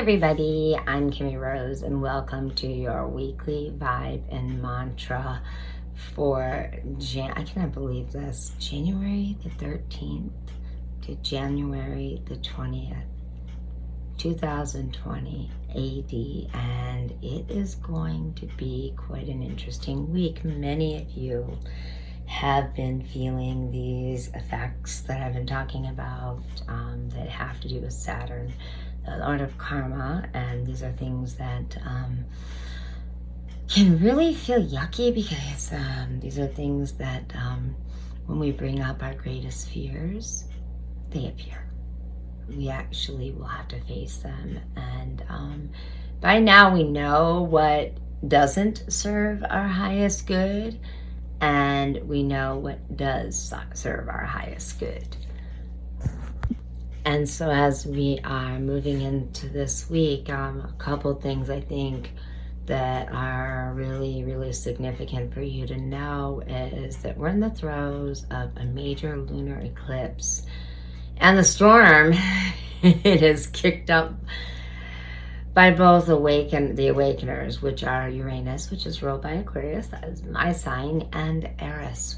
everybody, I'm Kimmie Rose and welcome to your weekly vibe and mantra for I cannot believe this, January the 13th to January the 20th, 2020 AD, and it is going to be quite an interesting week. Many of you have been feeling these effects that I've been talking about that have to do with Saturn, the Lord of Karma, and these are things that can really feel yucky because these are things that when we bring up our greatest fears, they appear. We actually will have to face them, and by now we know what doesn't serve our highest good, and we know what does serve our highest good. And so as we are moving into this week, a couple things I think that are really, really significant for you to know is that we're in the throes of a major lunar eclipse. And the storm, it is kicked up by both the awakeners, which are Uranus, which is ruled by Aquarius, that is my sign, and Aries.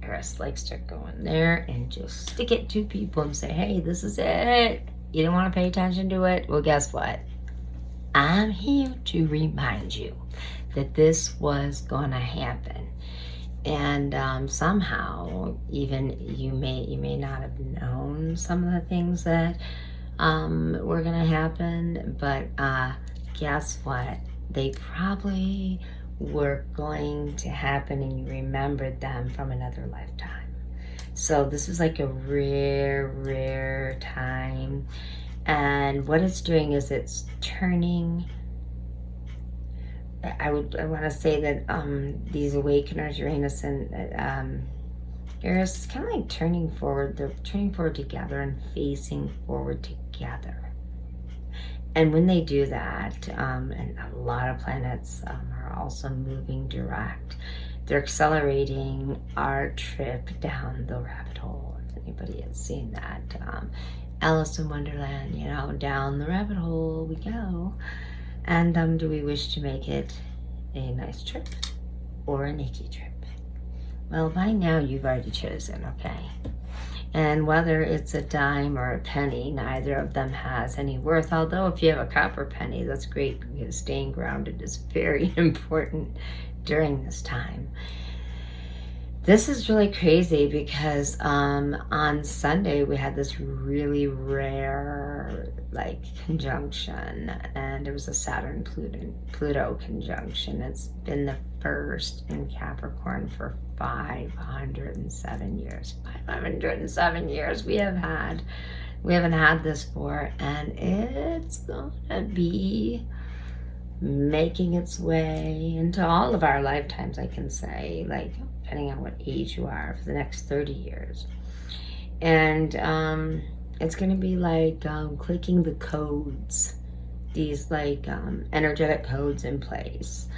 Aries likes to go in there and just stick it to people and say, hey, this is it. You didn't want to pay attention to it? Well, guess what? I'm here to remind you that this was going to happen. And somehow, even you may not have known some of the things that were going to happen, but guess what? They probably were going to happen and you remembered them from another lifetime. So this is like a rare time. And what it's doing is it's turning, I want to say that these awakeners, Uranus and Aries, is kind of like turning forward. They're turning forward together and facing forward together. And when they do that, and a lot of planets are also moving direct, they're accelerating our trip down the rabbit hole. If anybody has seen that, Alice in Wonderland, down the rabbit hole we go. And do we wish to make it a nice trip or an icky trip? Well, by now you've already chosen, okay? And whether it's a dime or a penny, neither of them has any worth. Although if you have a copper penny, that's great because staying grounded is very important during this time. This is really crazy because on Sunday we had this really rare conjunction, and it was a Saturn Pluto conjunction. It's been the first in Capricorn for 507 years. 507 years we haven't had this for, and it's gonna be making its way into all of our lifetimes, I can say, depending on what age you are, for the next 30 years. And it's going to be clicking the codes, these energetic codes in place,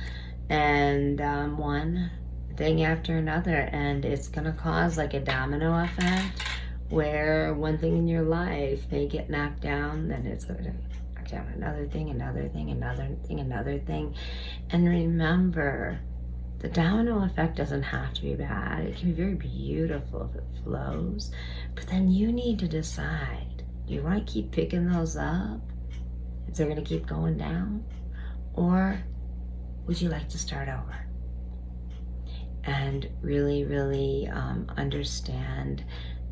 and one thing after another, and it's going to cause a domino effect where one thing in your life may get knocked down, then it's going to knock down another thing, another thing, another thing, another thing. And remember, the domino effect doesn't have to be bad. It can be very beautiful if it flows. But then you need to decide, do you want to keep picking those up? Is they're going to keep going down? Or would you like to start over? And really understand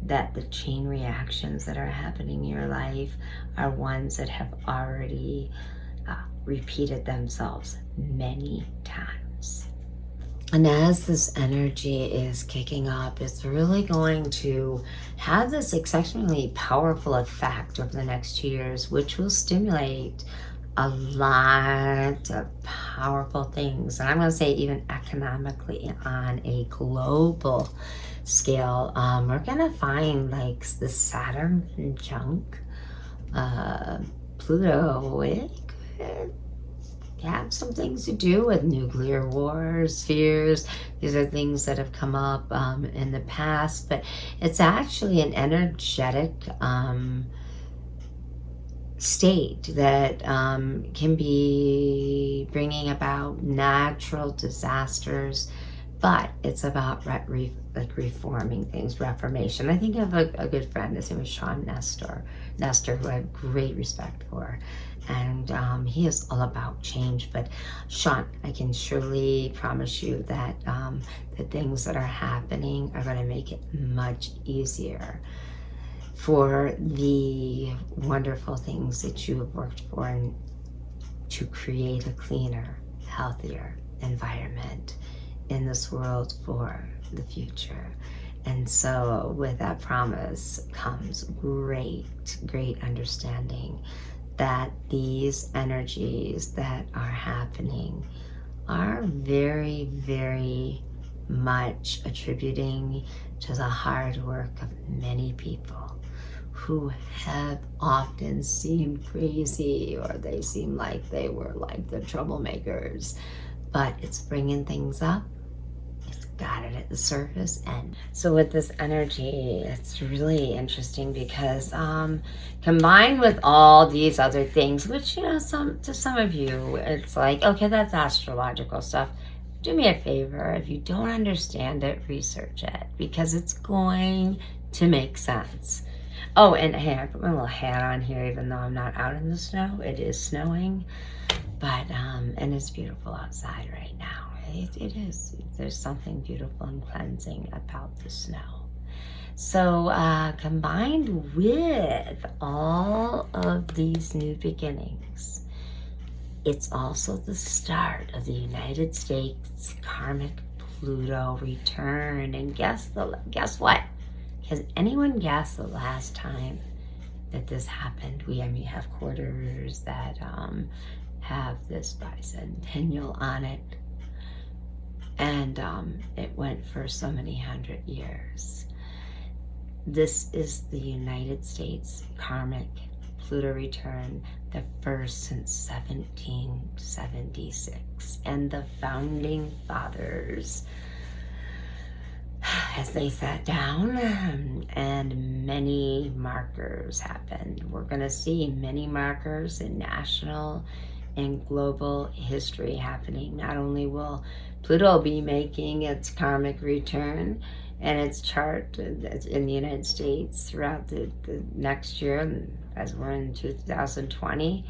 that the chain reactions that are happening in your life are ones that have already repeated themselves many times. And as this energy is kicking up, it's really going to have this exceptionally powerful effect over the next 2 years, which will stimulate a lot of powerful things. And I'm going to say even economically on a global scale. We're going to find the Saturn conjunct Pluto. It could have some things to do with nuclear wars, fears. These are things that have come up in the past, but it's actually an energetic state that can be bringing about natural disasters, but it's about reforming things, reformation. I think I have a good friend. His name is Sean Nestor, who I have great respect for, and he is all about change. But Sean, I can surely promise you that the things that are happening are going to make it much easier for the wonderful things that you have worked for, and to create a cleaner, healthier environment in this world for the future. And so with that promise comes great understanding that these energies that are happening are very, very much attributing to the hard work of many people who have often seemed crazy, or they seem like they were like the troublemakers, but it's bringing things up. It's got it at the surface. And so with this energy, it's really interesting because combined with all these other things, which, you know, to some of you, it's like, okay, that's astrological stuff. Do me a favor, if you don't understand it, research it, because it's going to make sense. Oh, and hey, I put my little hat on here, even though I'm not out in the snow. It is snowing, but and it's beautiful outside right now. It is. There's something beautiful and cleansing about the snow. So combined with all of these new beginnings, it's also the start of the United States karmic Pluto return. And guess what? Has anyone guessed the last time that this happened? We have quarters that have this bicentennial on it, and it went for so many 100 years. This is the United States karmic Pluto return, the first since 1776, and the founding fathers, as they sat down, and many markers happened. We're going to see many markers in national and global history happening. Not only will Pluto be making its karmic return and its chart in the United States throughout the next year, as we're in 2020,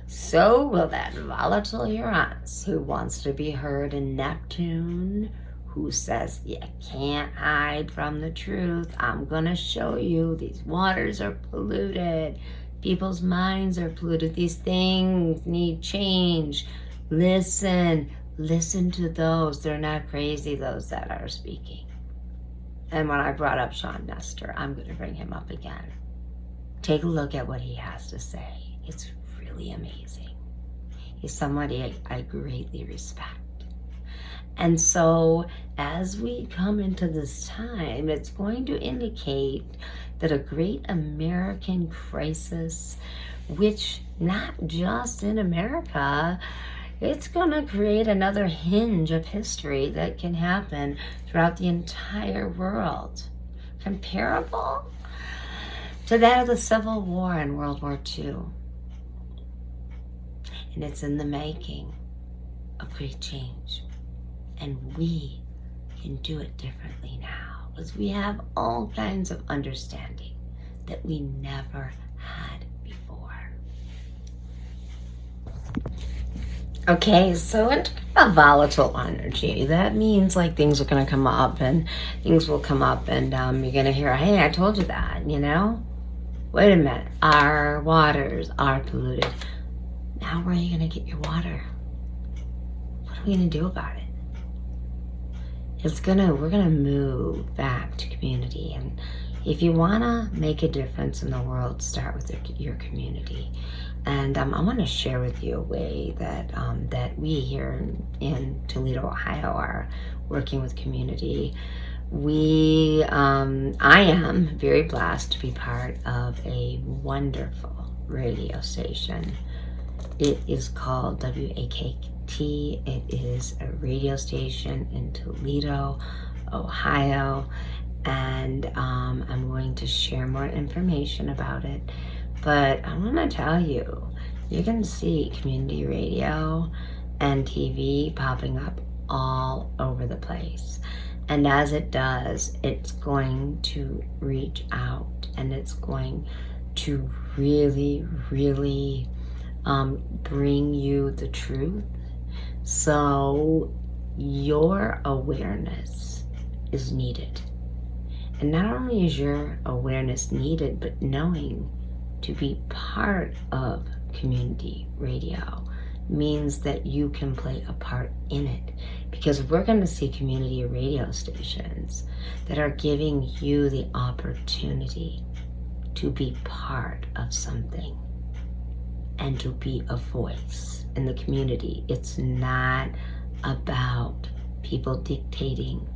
so will that volatile Uranus who wants to be heard, in Neptune, who says, you can't hide from the truth. I'm going to show you. These waters are polluted. People's minds are polluted. These things need change. Listen to those. They're not crazy, those that are speaking. And when I brought up Sean Nestor, I'm going to bring him up again. Take a look at what he has to say. It's really amazing. He's somebody I greatly respect. And so as we come into this time, it's going to indicate that a great American crisis, which not just in America, it's going to create another hinge of history that can happen throughout the entire world, comparable to that of the Civil War and World War II. And it's in the making of great change. And we can do it differently now, because we have all kinds of understanding that we never had before. Okay, so in a volatile energy, that means like things are going to come up, and things will come up, and you're going to hear, hey, I told you that, you know? Wait a minute, our waters are polluted. Now where are you going to get your water? What are we going to do about it? We're gonna move back to community, and if you wanna make a difference in the world, start with your community. And I want to share with you a way that that we here in Toledo, Ohio, are working with community. I am very blessed to be part of a wonderful radio station. It is called WAKT. It is a radio station in Toledo, Ohio, and I'm going to share more information about it But I want to tell you, you're going to see community radio and TV popping up all over the place. And as it does, it's going to reach out, and it's going to really, really bring you the truth. So your awareness is needed. And not only is your awareness needed, but knowing to be part of community radio means that you can play a part in it, because we're going to see community radio stations that are giving you the opportunity to be part of something and to be a voice in the community. It's not about people dictating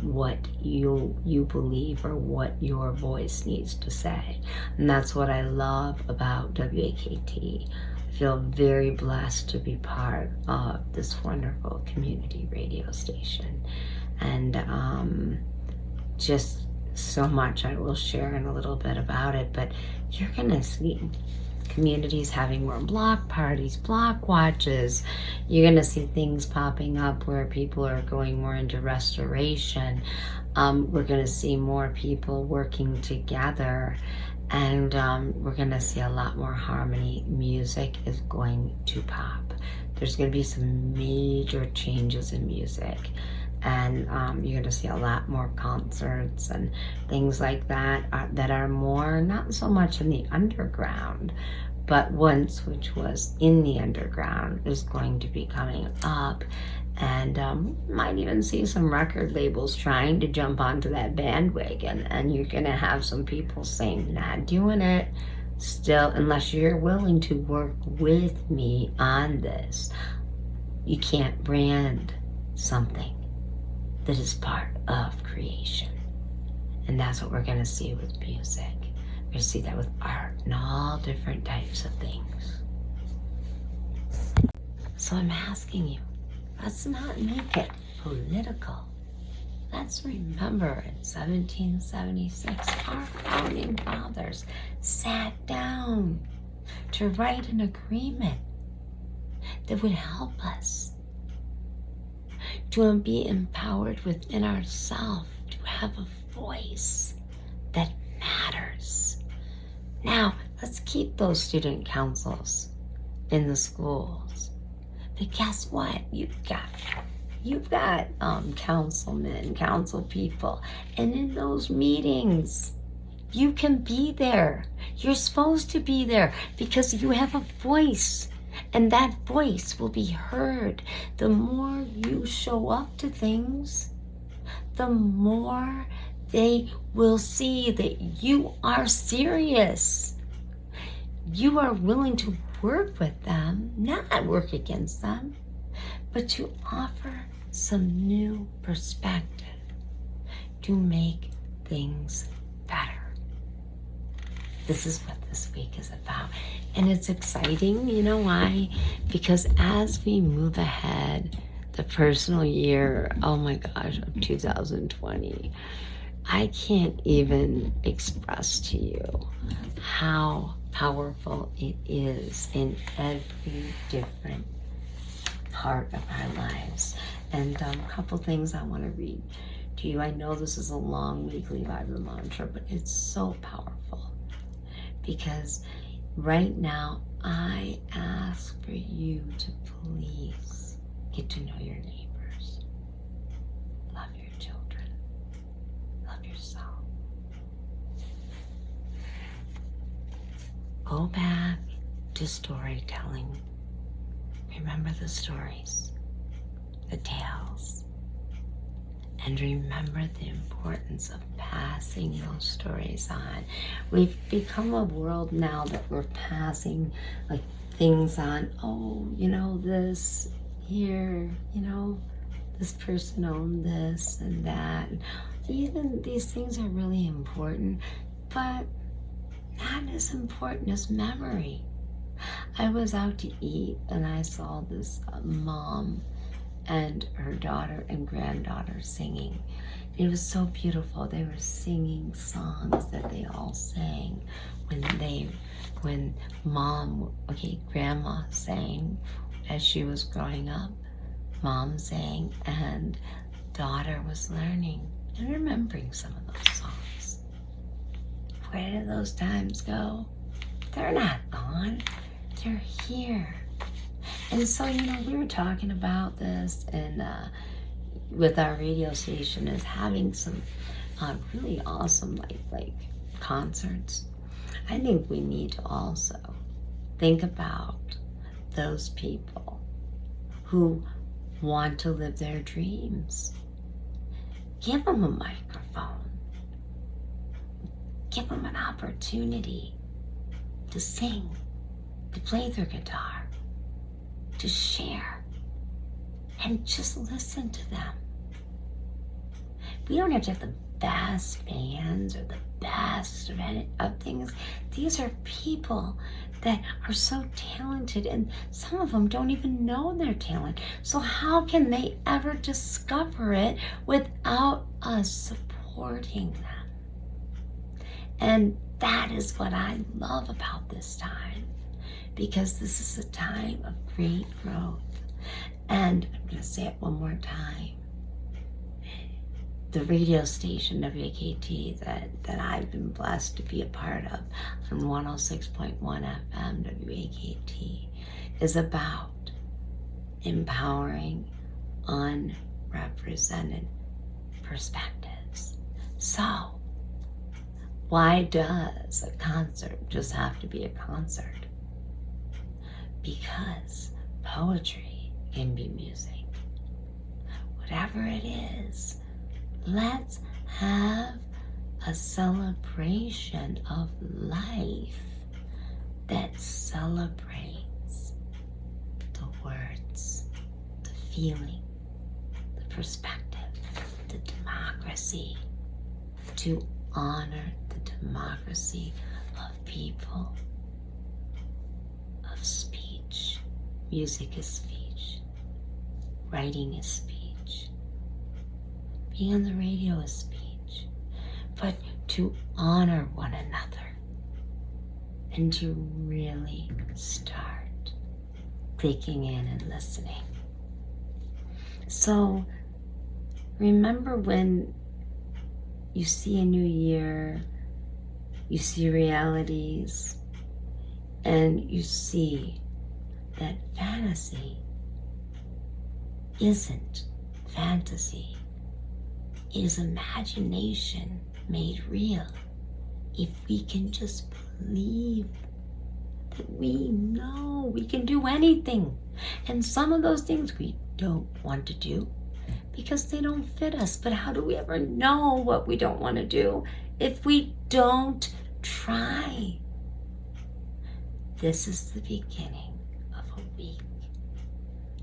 what you believe or what your voice needs to say. And that's what I love about WAKT. I feel very blessed to be part of this wonderful community radio station. And just so much I will share in a little bit about it, but you're gonna see communities having more block parties, block watches. You're going to see things popping up where people are going more into restoration. We're going to see more people working together, and we're going to see a lot more harmony. Music is going to pop. There's going to be some major changes in music, and you're going to see a lot more concerts and things like that that are more, not so much in the underground, but once, which was in the underground, is going to be coming up. And might even see some record labels trying to jump onto that bandwagon, and you're going to have some people saying, not doing it still, unless you're willing to work with me on this. You can't brand something that is part of creation. And that's what we're going to see with music. We're going to see that with art and all different types of things. So I'm asking you, let's not make it political. Let's remember in 1776, our founding fathers sat down to write an agreement that would help us to be empowered within ourselves, to have a voice that matters. Now, let's keep those student councils in the schools. But guess what? You've got councilmen, council people, and in those meetings, you can be there. You're supposed to be there because you have a voice, and that voice will be heard. The more you show up to things, the more they will see that you are serious. You are willing to work with them, not work against them, but to offer some new perspective to make things better. This is what this week is about. And it's exciting. You know why? Because as we move ahead, the personal year, oh my gosh, of 2020, I can't even express to you how powerful it is in every different part of our lives. And a couple things I want to read to you. I know this is a long weekly Bible mantra, but it's so powerful because right now I ask for you to please get to know your neighbors, love your children, love yourself. Go back to storytelling. Remember the stories, the tales, and remember the importance of passing those stories on. We've become a world now that we're passing like things on. Oh, you know, this here, you know, this person owned this and that. Even these things are really important, but not as important as memory. I was out to eat and I saw this mom and her daughter and granddaughter singing. It was so beautiful. They were singing songs that they all sang when grandma sang as she was growing up. Mom sang and daughter was learning and remembering some of those songs. Where did those times go? They're not gone. They're here. And so, we were talking about this and with our radio station is having some really awesome like concerts. I think we need to also think about those people who want to live their dreams. Give them a microphone. Give them an opportunity to sing, to play their guitar, to share, and just listen to them. We don't have to have the best bands or the best of things. These are people that are so talented, and some of them don't even know their talent. So how can they ever discover it without us supporting them? And that is what I love about this time, because this is a time of great growth. And I'm going to say it one more time. The radio station, WKT, that I've been blessed to be a part of on 106.1 FM, WKT, is about empowering unrepresented perspectives. So, why does a concert just have to be a concert? Because poetry can be music. Whatever it is, let's have a celebration of life that celebrates the words, the feeling, the perspective, the democracy, to honor the democracy of people, of speech. Music is speech. Writing is speech. Being on the radio is speech. But to honor one another and to really start clicking in and listening. So remember, when you see a new year, you see realities, and you see that fantasy isn't fantasy. It is imagination made real. If we can just believe that we know we can do anything. And some of those things we don't want to do because they don't fit us. But how do we ever know what we don't want to do if we don't try? This is the beginning of a week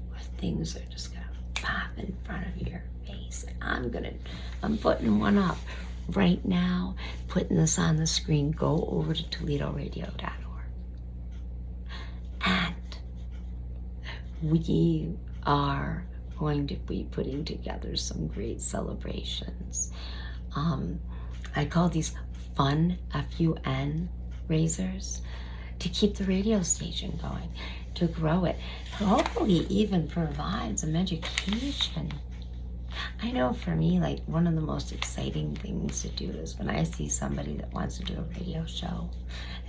where things are just going to pop in front of your face. And I'm putting one up right now, putting this on the screen. Go over to ToledoRadio.org. And we are going to be putting together some great celebrations. I call these fun, F-U-N, raisers, to keep the radio station going, to grow it, hopefully even provide some education. I know for me, like, one of the most exciting things to do is when I see somebody that wants to do a radio show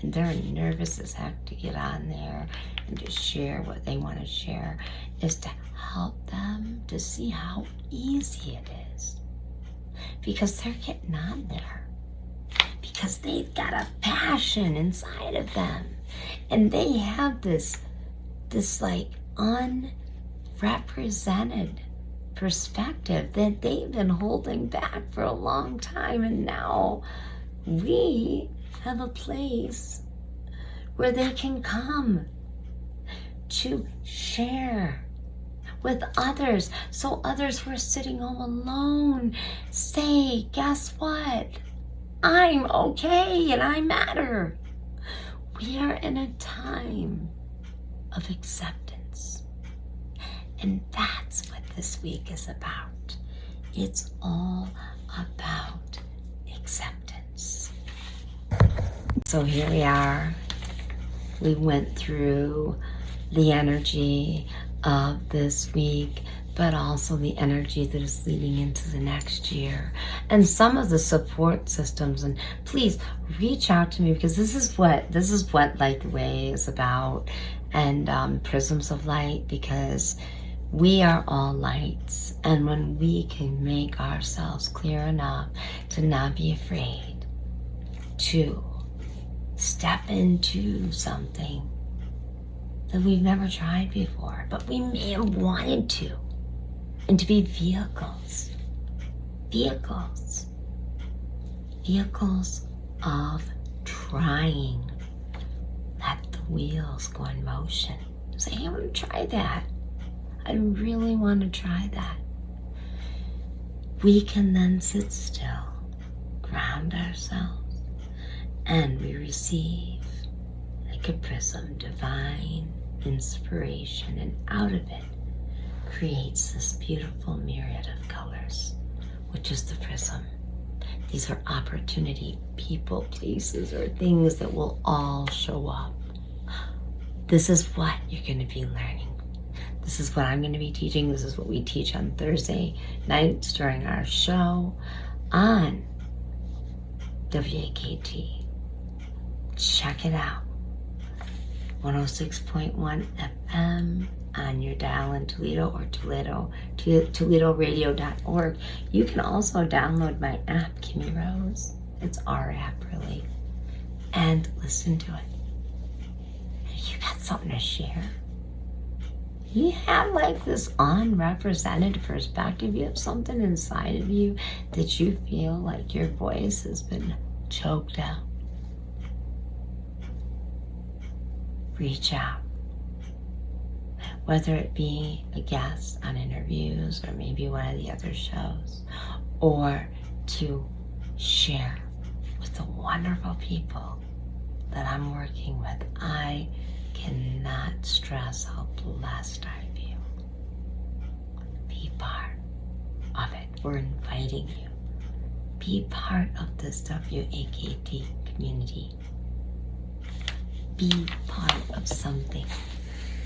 and they're nervous as heck to get on there and to share what they want to share, is to help them to see how easy it is. Because they're getting on there. Because they've got a passion inside of them. And they have this like unrepresented perspective that they've been holding back for a long time. And now we have a place where they can come to share with others. So others who are sitting home alone say, guess what? I'm okay and I matter. We are in a time of acceptance. And that's what this week is about. It's all about acceptance. So here we are. We went through the energy of this week, but also the energy that is leading into the next year and some of the support systems. And please reach out to me, because this is what Light the Way is about, and prisms of light, because we are all lights. And when we can make ourselves clear enough to not be afraid to step into something that we've never tried before, but we may have wanted to, and to be vehicles of trying. Let the wheels go in motion. Say, hey, I want to try that. I really want to try that. We can then sit still, ground ourselves, and we receive, like a prism, divine inspiration, and out of it creates this beautiful myriad of colors, which is the prism. These are opportunity, people, places, or things that will all show up. This is what you're going to be learning. This is what I'm going to be teaching. This is what we teach on Thursday nights during our show on WAKT. Check it out. 106.1 FM on your dial in Toledo, or ToledoRadio.org. You can also download my app, Kimmie Rose. It's our app, really. And listen to it. If you got something to share, you have like this unrepresented perspective, you have something inside of you that you feel like your voice has been choked out, reach out. Whether it be a guest on interviews, or maybe one of the other shows, or to share with the wonderful people that I'm working with. I cannot stress how blessed I feel. Be part of it. We're inviting you. Be part of this WAKT community. Be part of something,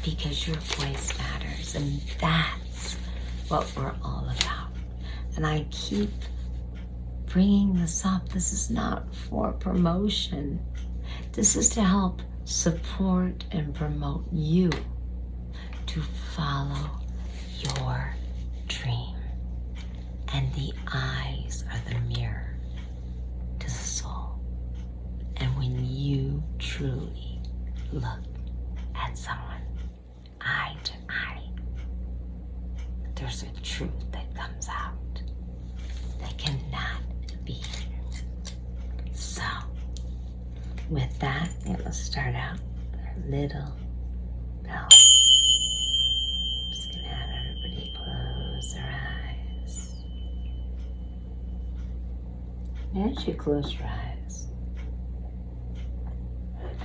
because your voice matters, and that's what we're all about. And I keep bringing this up. This is not for promotion. This is to help support and promote you to follow your dream. And the eyes are the mirror to the soul. And when you truly look at someone eye to eye, there's a truth that comes out that cannot be. So, with that, I'm going to start out with our little bell. Just going to have everybody close their eyes. As you close your eyes,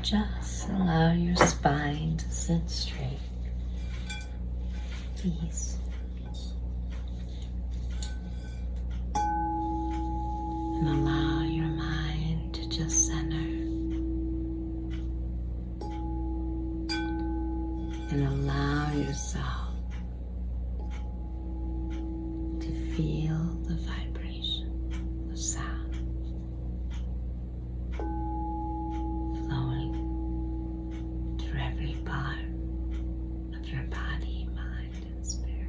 just allow your spine to sit straight. Please. And allow your mind to just center. And allow yourself to feel the vibration of sound flowing through every part of your body, mind, and spirit.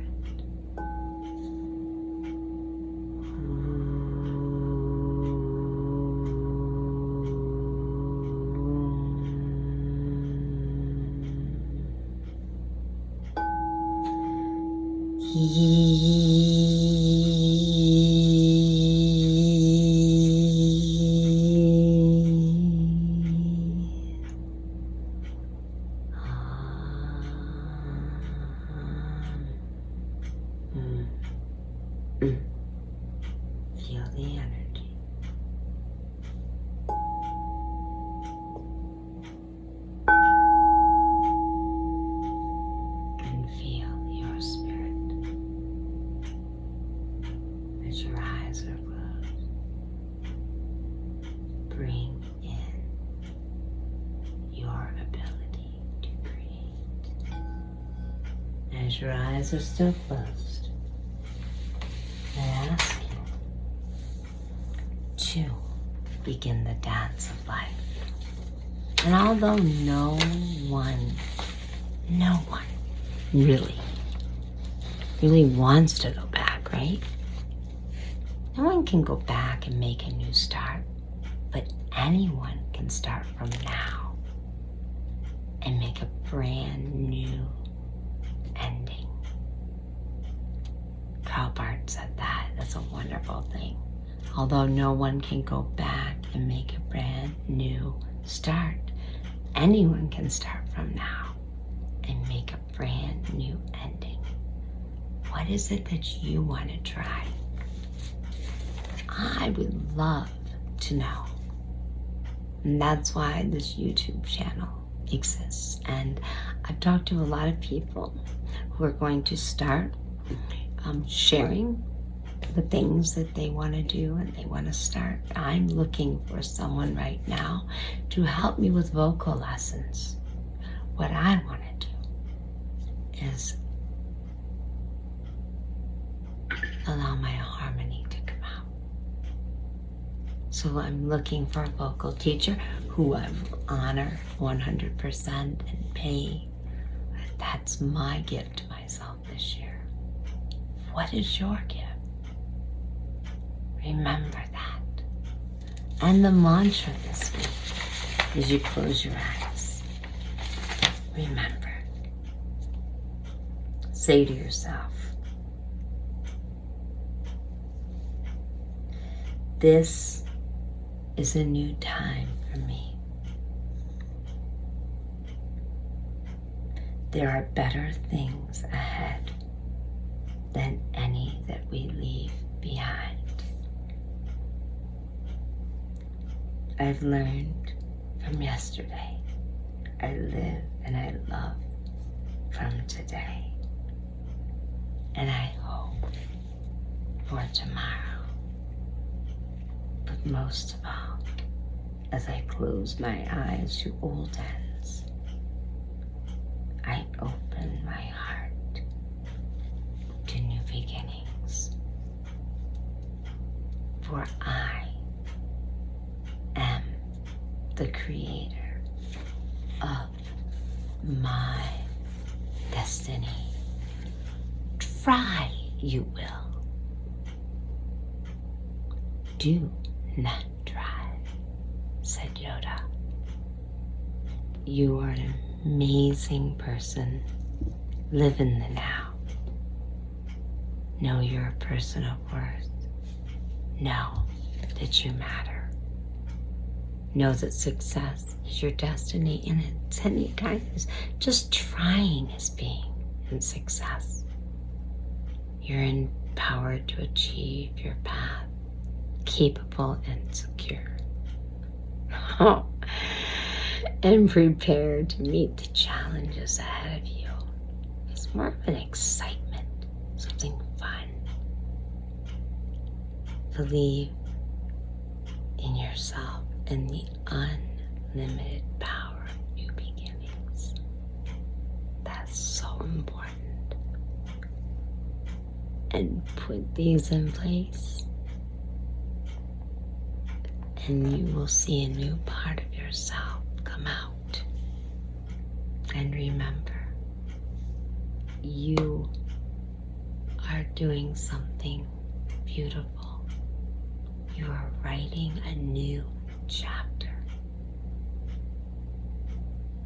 Feel the energy. And feel your spirit. bring in your ability to create. As your eyes are still closed, I ask you to begin the dance of life. And although no one really wants to go back, right? No one can go back and make a new start, but anyone can start from now and make a brand new ending. Carl Barth said that. That's a wonderful thing. Although no one can go back and make a brand new start, anyone can start from now and make a brand new ending. What is it that you want to try? I would love to know. And that's why this YouTube channel exists. And I've talked to a lot of people who are going to start sharing the things that they want to do and they want to start. I'm looking for someone right now to help me with vocal lessons. What I want to do is allow my harmony to come out. So I'm looking for a vocal teacher who I will honor 100% and pay. That's my gift to myself this year. What is your gift? Remember that. And the mantra this week, as you close your eyes, remember. Say to yourself, this is a new time for me. There are better things ahead than any that we leave behind. I've learned from yesterday. I live and I love from today. And I hope for tomorrow. But most of all, as I close my eyes to old ends, I open my heart to new beginnings. For I am the creator of my destiny. Try, you will. Do not try, said Yoda. You are an amazing person. Live in the now. Know you're a person of worth. Know that you matter. Know that success is your destiny, and it's any kindness. Just trying is being in success. You're empowered to achieve your path, capable and secure. And prepared to meet the challenges ahead of you. It's more of an excitement, something fun. Believe in yourself and the unlimited power of new beginnings. That's so important. And put these in place, and you will see a new part of yourself come out. And remember, you are doing something beautiful. You are writing a new chapter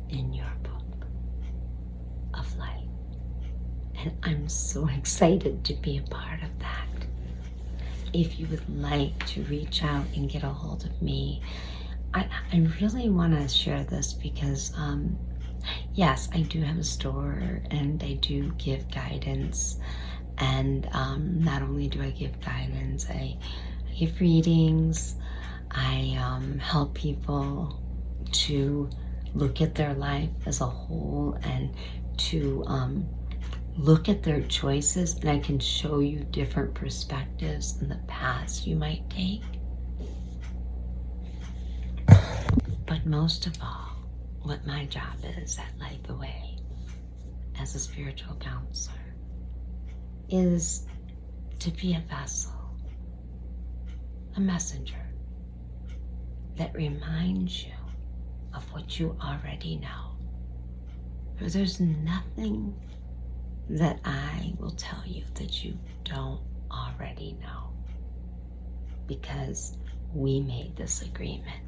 in your book of life. And I'm so excited to be a part of that. If you would like to reach out and get a hold of me, I really want to share this because, yes, I do have a store and I do give guidance. And not only do I give guidance, I give readings. I help people to look at their life as a whole and to look at their choices, and I can show you different perspectives in the paths you might take. But most of all, what my job is at Light the Way as a spiritual counselor is to be a vessel, a messenger that reminds you of what you already know. For there's nothing that I will tell you that you don't already know, because we made this agreement.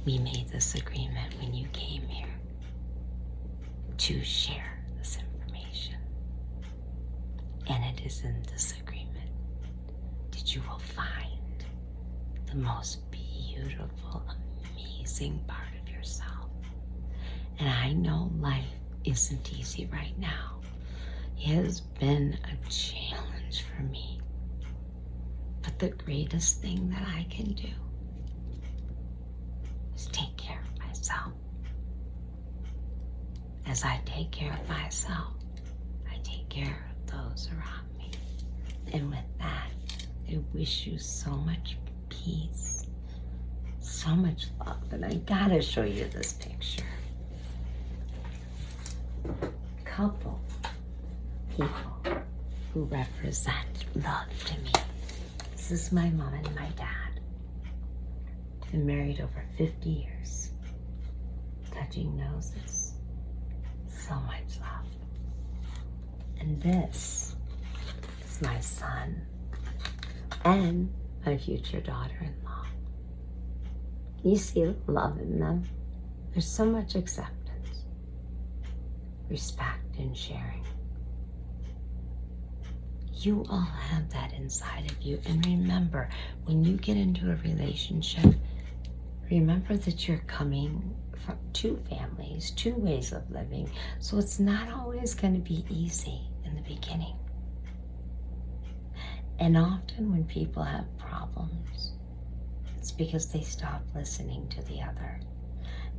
We made this agreement when you came here to share this information. And it is in this agreement that you will find the most beautiful, amazing part of yourself. And I know life isn't easy right now. It has been a challenge for me. But the greatest thing that I can do is take care of myself. As I take care of myself, I take care of those around me. And with that, I wish you so much peace, so much love. And I gotta show you this picture. Couple people who represent love to me. This is my mom and my dad. Been married over 50 years. Touching noses. So much love. And this is my son and my future daughter-in-law. You see the love in them. There's so much acceptance, respect, and sharing. You all have that inside of you. And remember, when you get into a relationship, remember that you're coming from two families, two ways of living. So it's not always going to be easy in the beginning. And often when people have problems, it's because they stop listening to the other.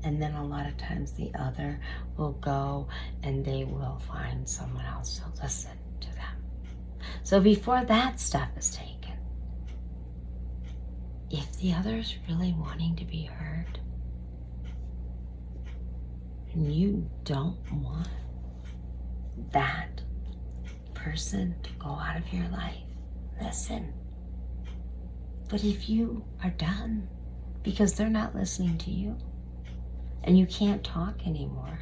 And then a lot of times the other will go and they will find someone else to listen to them. So before that step is taken, if the other is really wanting to be heard, and you don't want that person to go out of your life, listen. But if you are done because they're not listening to you and you can't talk anymore,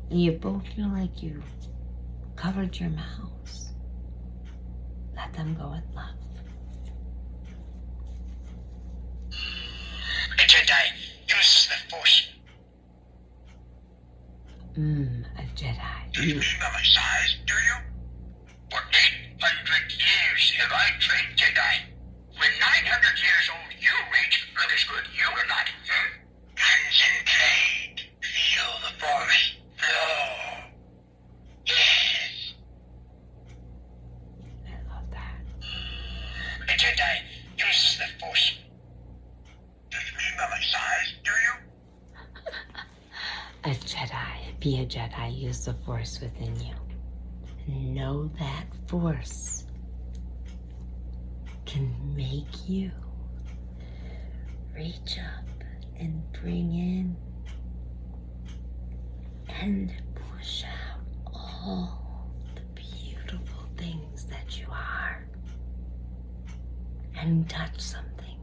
and you both feel like you covered your mouths, let them go with love. A Jedi uses the Force. A Jedi. Do you mean by my size, do you? For 800 years have I trained Jedi. When 900 years old you reach, understood you are not. Concentrate. Feel the Force flow. Yes. I love that. A Jedi uses the Force. Do you mean by my size, do you? A Jedi. Be a Jedi. Use the Force within you. Know that Force can make you reach up and bring in and push out all the beautiful things that you are, and touch something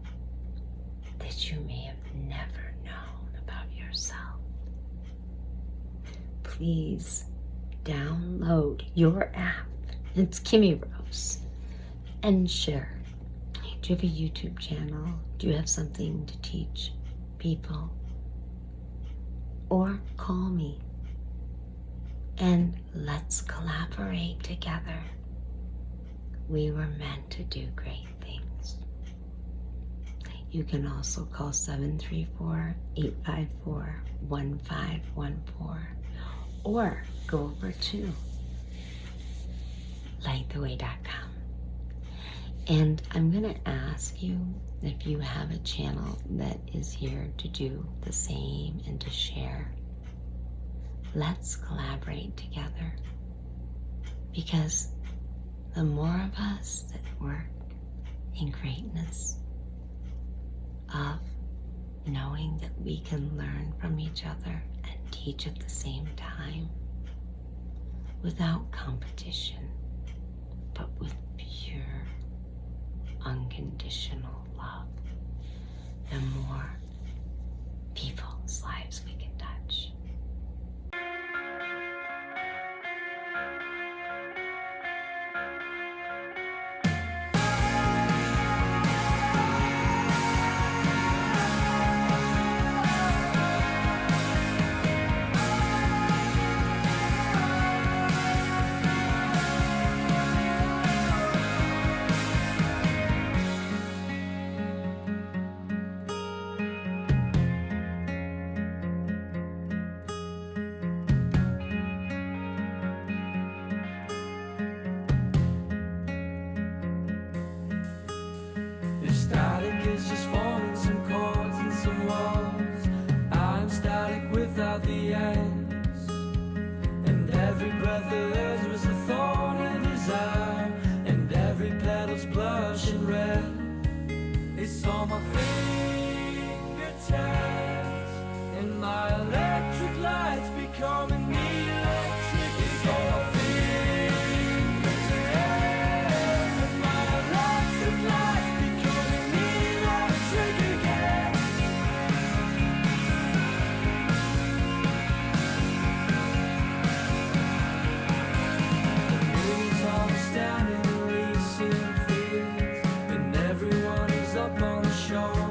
that you may have never known about yourself. Please download your app. It's Kimmie Rose, and share. Do you have a YouTube channel? Do you have something to teach people? Or call me and let's collaborate together. We were meant to do great things. You can also call 734-854-1514 or go over to lighttheway.com. And I'm going to ask you if you have a channel that is here to do the same and to share. Let's collaborate together, because the more of us that work in greatness of knowing that we can learn from each other and teach at the same time without competition, but with pure, unconditional love. The more people's lives we can touch. If static is just forming some chords and some walls, I'm static without the ends. And every breath of hers was a thorn and desire, and every petal's blushing red. It's on my fingertips, and my electric lights becoming electric. It's on my fingertips, and my electric lights becoming electric again. Millions are standing in Elysian fields, and everyone is up on the shore.